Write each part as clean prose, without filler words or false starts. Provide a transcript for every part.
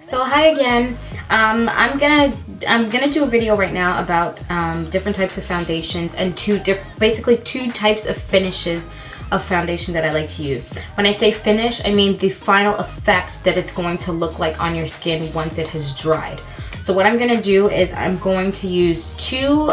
So hi again. I'm gonna do a video right now about different types of foundations and basically two types of finishes of foundation that I like to use. When I say finish, I mean the final effect that it's going to look like on your skin once it has dried. So what I'm gonna do is I'm going to use two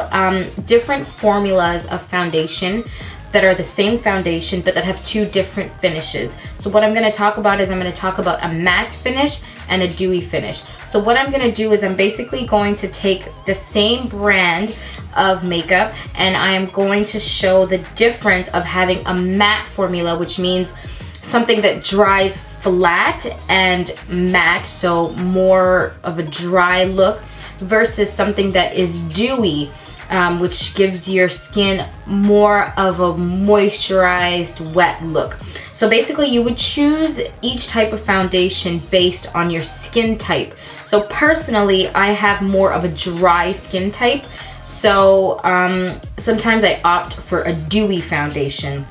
different formulas of foundation that are the same foundation but that have two different finishes. So what I'm gonna talk about is I'm gonna talk about a matte finish and a dewy finish. So what I'm gonna do is I'm basically going to take the same brand of makeup and I am going to show the difference of having a matte formula, which means something that dries flat and matte, so more of a dry look, versus something that is dewy, which gives your skin more of a moisturized, wet look. So basically you would choose each type of foundation based on your skin type. So personally, I have more of a dry skin type. So sometimes I opt for a dewy foundation.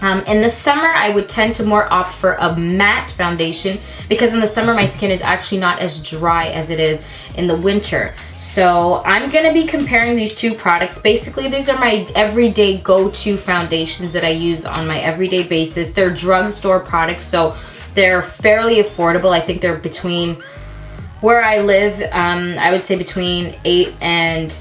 In the summer, I would tend to more opt for a matte foundation because in the summer my skin is actually not as dry as it is in the winter. So I'm gonna be comparing these two products. Basically, these are my everyday go-to foundations that I use on my everyday basis. They're drugstore products, so they're fairly affordable. I think they're between, where I live, I would say between $8 and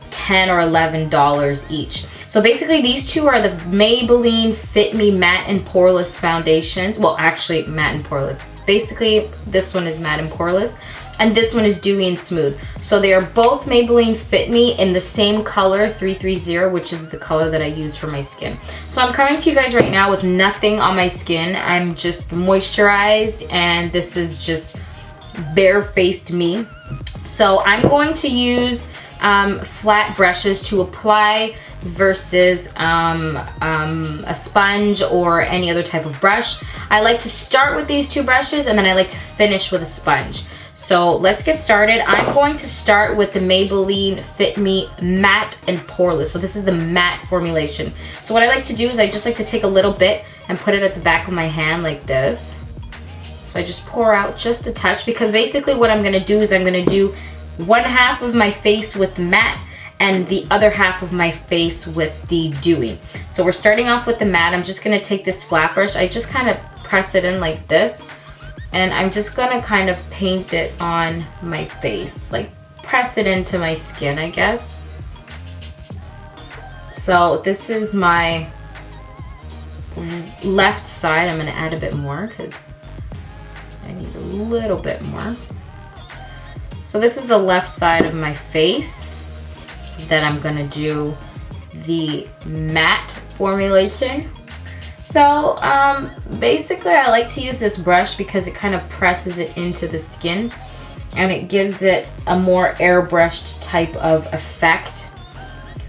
$10 or $11 each. So basically these two are the Maybelline Fit Me Matte and Poreless foundations. Well, actually matte and poreless. Basically this one is matte and poreless and this one is dewy and smooth. So they are both Maybelline Fit Me in the same color 330, which is the color that I use for my skin. So I'm coming to you guys right now with nothing on my skin. I'm just moisturized and this is just bare-faced me. So I'm going to use flat brushes to apply versus a sponge or any other type of brush. I like to start with these two brushes and then I like to finish with a sponge. So let's get started. I'm going to start with the Maybelline Fit Me Matte and Poreless. So this is the matte formulation. So what I like to do is I just like to take a little bit and put it at the back of my hand like this. So I just pour out just a touch because basically what I'm gonna do is I'm gonna do one half of my face with the matte and the other half of my face with the dewy. So we're starting off with the matte. I'm just gonna take this flat brush. I just kind of press it in like this and I'm just gonna kind of paint it on my face, like press it into my skin, I guess. So this is my left side. I'm gonna add a bit more because I need a little bit more. So this is the left side of my face that I'm gonna do the matte formulation. So basically I like to use this brush because it kind of presses it into the skin and it gives it a more airbrushed type of effect.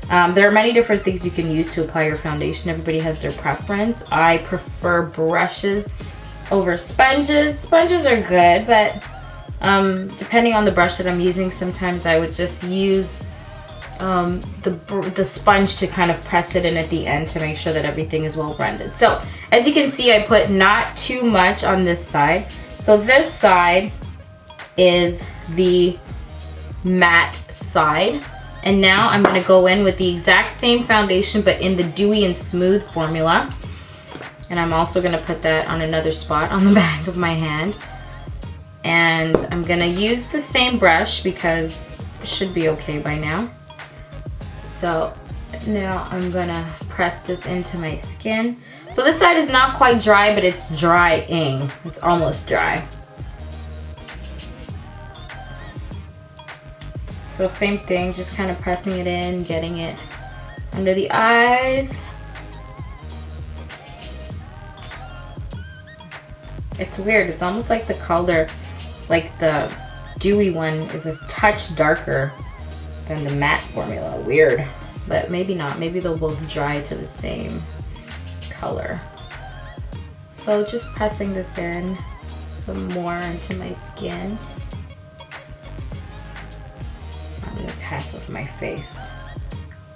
There are many different things you can use to apply your foundation. Everybody has their preference. I prefer brushes over sponges. Sponges are good, but depending on the brush that I'm using, sometimes I would just use the sponge to kind of press it in at the end to make sure that everything is well blended. So as you can see, I put not too much on this side. So this side is the matte side. And now I'm gonna go in with the exact same foundation but in the dewy and smooth formula. And I'm also gonna put that on another spot on the back of my hand. And I'm gonna use the same brush because it should be okay by now. So now I'm gonna press this into my skin. So this side is not quite dry, but it's drying. It's almost dry. So same thing, just kind of pressing it in, getting it under the eyes. It's weird, it's almost like the color, like the dewy one is a touch darker than the matte formula. Weird, but maybe not. Maybe they'll both dry to the same color. So just pressing this in some more into my skin. On this half of my face.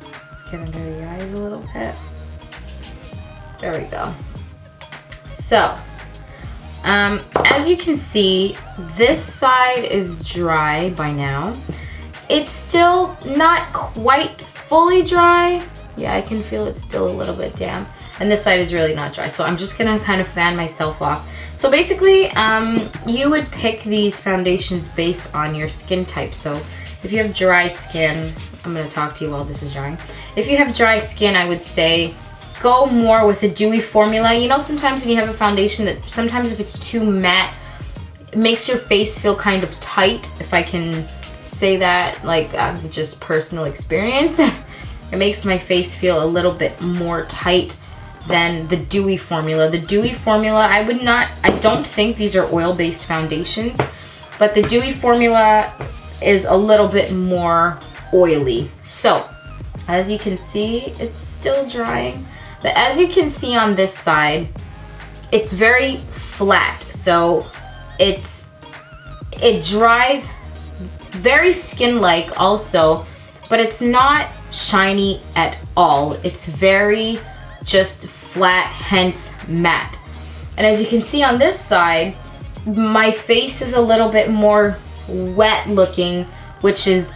Let's get under the eyes a little bit. There we go. So As you can see, this side is dry by now. It's still not quite fully dry. Yeah, I can feel it's still a little bit damp. And this side is really not dry. So I'm just gonna kind of fan myself off. So basically, you would pick these foundations based on your skin type. So if you have dry skin, I'm gonna talk to you while this is drying. If you have dry skin, I would say go more with a dewy formula. You know, sometimes when you have a foundation that sometimes if it's too matte, it makes your face feel kind of tight, if I can say that, like just personal experience. It makes my face feel a little bit more tight than the dewy formula. The dewy formula, I don't think these are oil-based foundations, but the dewy formula is a little bit more oily. So, as you can see, it's still drying. But as you can see on this side, it's very flat. So, it dries very skin-like also, but it's not shiny at all. It's very just flat, hence matte. And as you can see on this side, my face is a little bit more wet looking, which is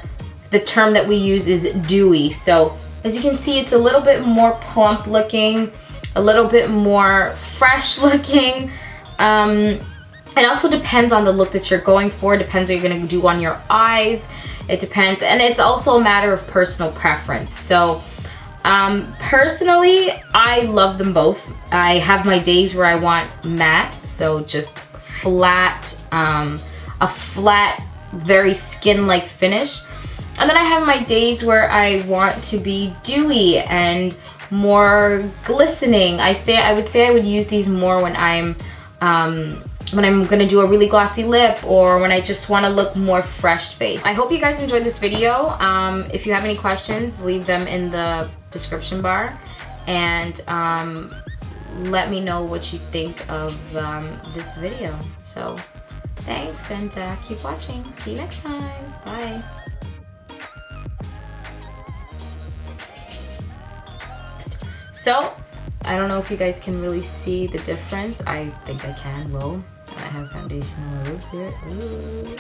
the term that we use is dewy. So as you can see, it's a little bit more plump looking, a little bit more fresh looking. It also depends on the look that you're going for. It depends what you're gonna do on your eyes. It depends, and it's also a matter of personal preference. So personally, I love them both. I have my days where I want matte, so just flat, a flat, very skin-like finish. And then I have my days where I want to be dewy and more glistening. I would say I would use these more when I'm gonna do a really glossy lip or when I just wanna look more fresh face. I hope you guys enjoyed this video. If you have any questions, leave them in the description bar and let me know what you think of this video. So thanks and keep watching. See you next time. Bye. So, I don't know if you guys can really see the difference. I think I can. Whoa, I have foundation all over here. Ooh.